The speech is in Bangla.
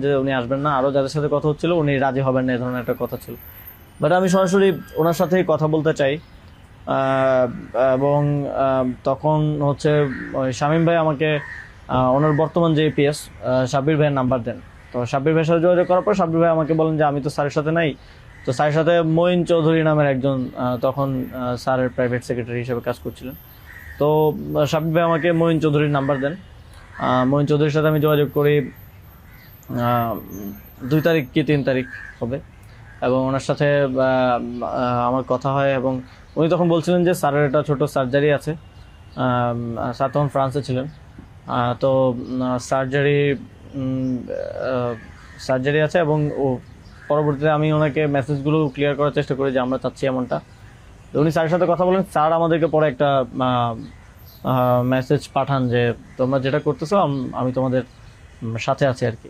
যে উনি আসবেন না, আরো যাদের সাথে কথা হচ্ছিল উনি রাজি হবেন না, এই ধরনের একটা কথা ছিল। বাট আমি সরাসরি ওনার সাথেই কথা বলতে চাই। আহ, এবং তখন হচ্ছে ওই শামীম ভাই আমাকে ওনার বর্তমান যে এপিএস সাব্বির ভাইয়ের নাম্বার দেন। তো সাব্বির ভাইয়ের সাথে যোগাযোগ করার পর সাব্বির ভাই আমাকে বলেন যে আমি তো স্যারের সাথে নাই। তো স্যারের সাথে মঈন চৌধুরী নামের একজন তখন স্যারের প্রাইভেট সেক্রেটারি হিসেবে কাজ করছিলেন। তো সাব্বির ভাই আমাকে মঈন চৌধুরীর নাম্বার দেন। মঈন চৌধুরীর সাথে আমি যোগাযোগ করি 2 তারিখ কি 3 তারিখ হবে, এবং ওনার সাথে আমার কথা হয়। এবং উনি তখন বলছিলেন যে স্যারের একটা ছোট সার্জারি আছে। স্যার তখন ফ্রান্সে ছিলেন। তো সার্জারি সার্জারি আছে, এবং ও পরবর্তীতে আমি ওনাকে মেসেজগুলো ক্লিয়ার করার চেষ্টা করি যে আমরা চাচ্ছি এমনটা। তো উনি স্যারের সাথে কথা বলেন, স্যার আমাদেরকে পরে একটা মেসেজ পাঠান যে তোমরা যেটা করতেছো আমি তোমাদের সাথে আছি আর কি।